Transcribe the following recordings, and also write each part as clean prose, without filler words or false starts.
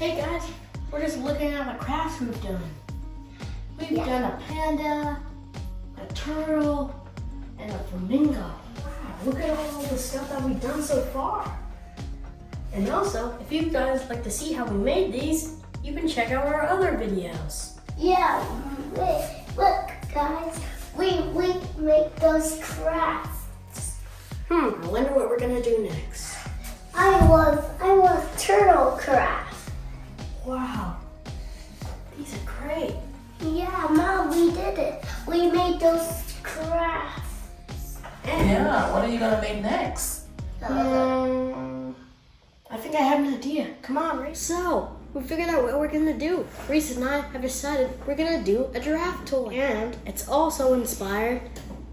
Hey guys, we're just looking at the crafts we've done. We've done a panda, a turtle, and a flamingo. Wow, look at all the stuff that we've done so far. And also, if you guys like to see how we made these, you can check out our other videos. Yeah, look guys, we make those crafts. I wonder what we're gonna do next. I love turtle craft. Wow, these are great. Yeah, Mom, we did it. We made those crafts. Yeah, what are you gonna make next? I think I have an idea. Come on, Reese. So, we figured out what we're gonna do. Reese and I have decided we're gonna do a giraffe toy. And it's also inspired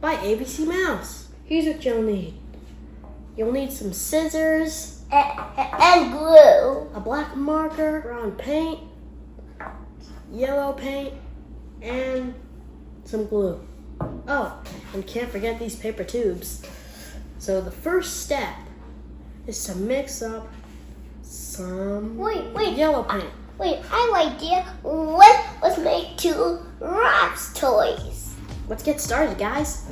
by ABC Mouse. Here's what you'll need. You'll need some scissors, And glue. a black marker, brown paint, yellow paint, and some glue. Oh, and can't forget these paper tubes. So the first step is to mix up some Wait. yellow paint. Wait, I have an idea. Let's make two giraffes toys. Let's get started, guys.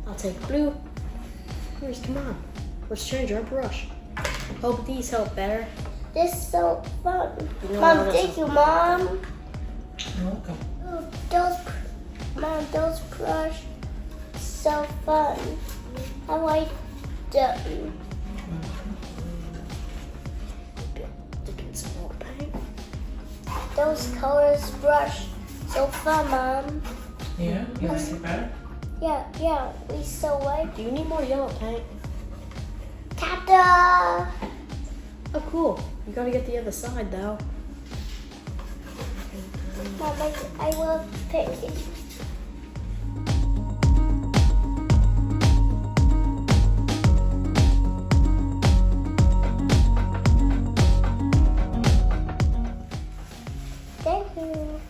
I'll take blue. Here's, come on. Let's change our brush. Hope these help better. This is so fun. You know Mom, what thank you, Mom. Welcome. Oh, those brush so fun. I like them. Dipping some more paint. Those colors brush so fun, Mom. Yeah, you like it better? Yeah, we so like. Do you need more yellow paint? Tata! Oh, cool. You gotta get the other side, though. Mom, I love painting. Thank you.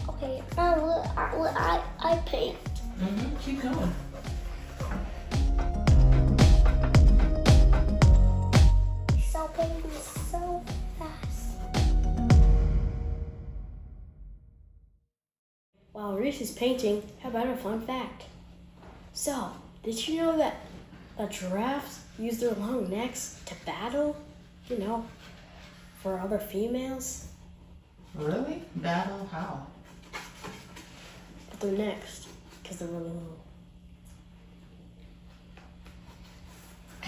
Okay. Now I paint. Keep going. So painting so fast. While Reese is painting, how about a fun fact? So, did you know that giraffes use their long necks to battle? You know, for other females? Really? Battle how? With their necks, because they're really long.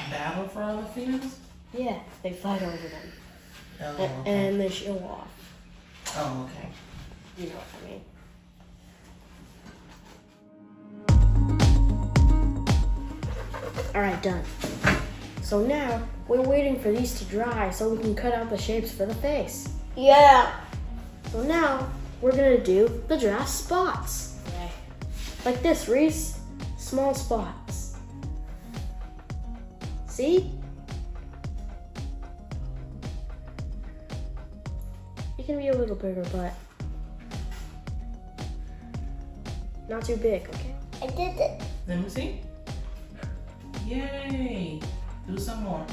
Battle for other females? Yeah, they fight over them. Oh, And okay. they show off. Oh, okay. You know what I mean? Alright, done. So now, we're waiting for these to dry so we can cut out the shapes for the face. Yeah. So now, we're gonna do the giraffe spots. Okay. Like this, Reese. Small spots. See? It can be a little bigger, but not too big, okay? I did it. Let me see. Yay! Do some more.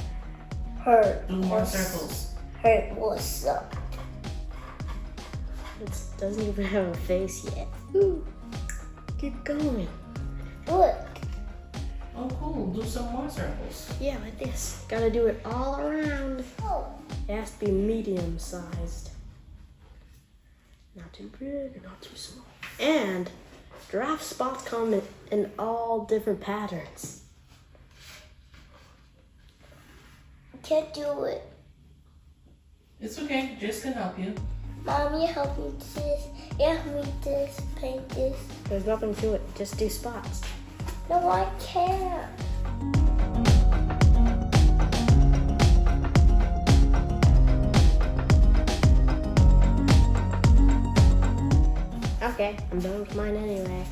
Hurt. Do more circles. Hurt was up. It doesn't even have a face yet. Ooh. Keep going. Look. Oh, cool. Do some more circles. Yeah, like this. Gotta do it all around. Oh. It has to be medium sized. Not too big or not too small. And giraffe spots come in all different patterns. Can't do it. It's okay. Just can help you. Mom, you help me this. You help me this. Paint this. There's nothing to it. Just do spots. No, I can't. Okay, I'm done with mine anyway.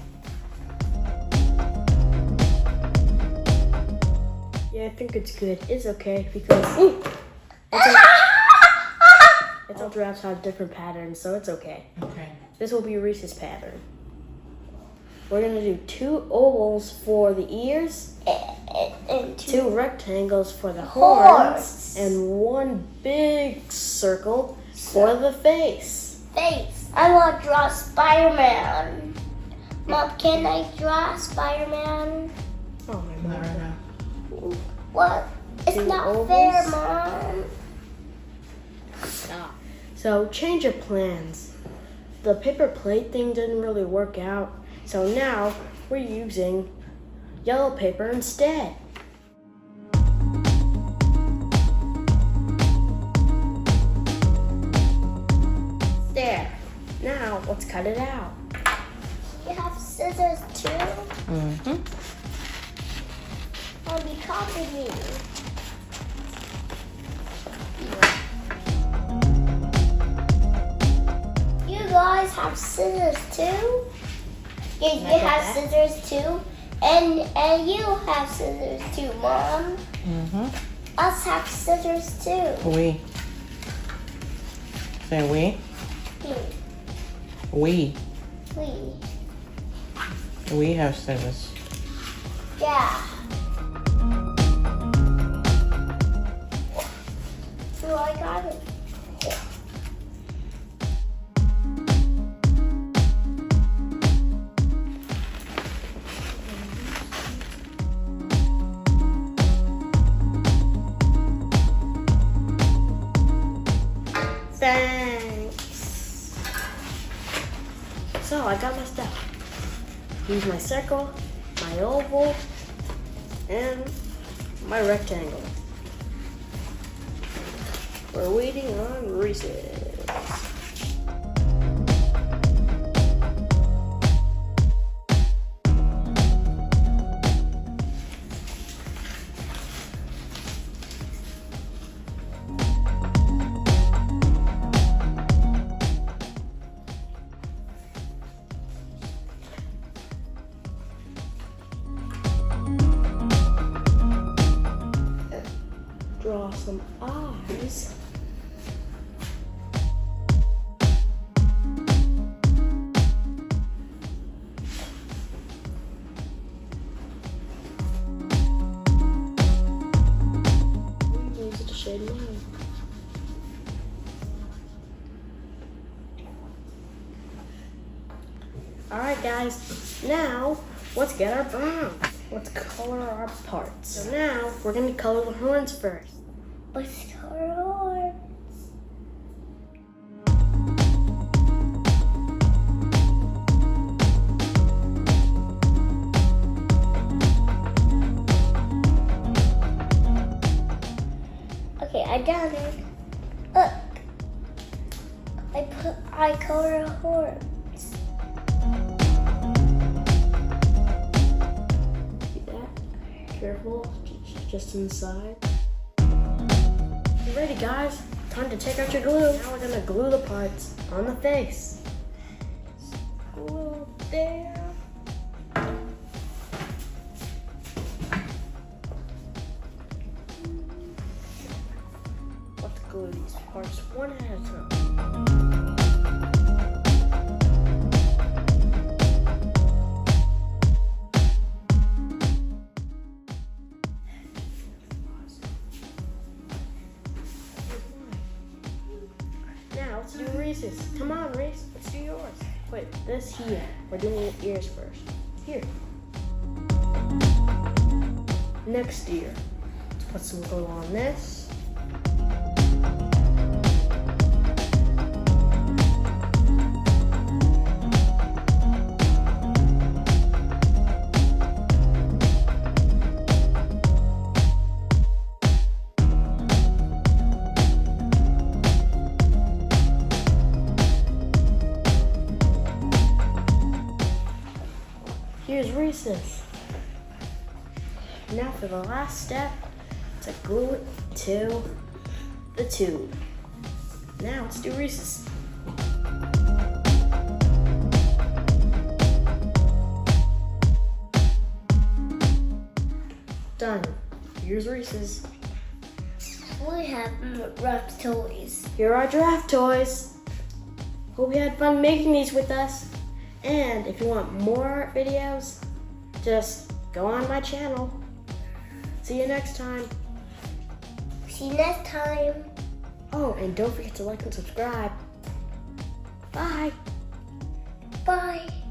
Yeah, I think it's good. It's okay because giraffes have different patterns, so it's okay. Okay. This will be Reese's pattern. We're gonna do 2 ovals for the ears, And 2 rectangles for the horns, and 1 big circle for the face. face. I want to draw Spider-Man. Mom, can I draw Spider-Man? Oh my Not right god. now. What? It's 2 not ovals. fair, Mom. Stop. So change your plans. The paper plate thing didn't really work out, so now we're using yellow paper instead. There. Now let's cut it out. You have scissors too? Mm-hmm. Mom, you copied me. You guys have scissors too? You have scissors too? And you have scissors too, Mom. Mm-hmm. Us have scissors too. We. Say we. We. We have scissors. Yeah. So I got it. Thanks. So I got my stuff. Use my circle, my oval, and my rectangle. We're waiting on Reese's. Draw some eyes. Use it to shade mine. Alright guys, now let's get our brown. Let's color our parts. So now we're going to color the horns first. Let's color horns. Okay, I done it. Look. I color horns. See that? Careful, just inside. You ready, guys? Time to take out your glue. Now we're gonna glue the parts on the face. Glue there. Let's glue these parts one at a time. Now let's do Reese's. Come on, Reese. Let's do yours. Wait, this here. We're doing the ears first. Here. Next ear. Let's put some glue on this. Here's Reese's. Now for the last step, to glue it to the tube. Now let's do Reese's. Done. Here's Reese's. we have rough toys. Here are our giraffe toys. Hope you had fun making these with us. And if you want more videos, just go on my channel. See you next time. See you next time. Oh, and don't forget to like and subscribe. Bye. Bye.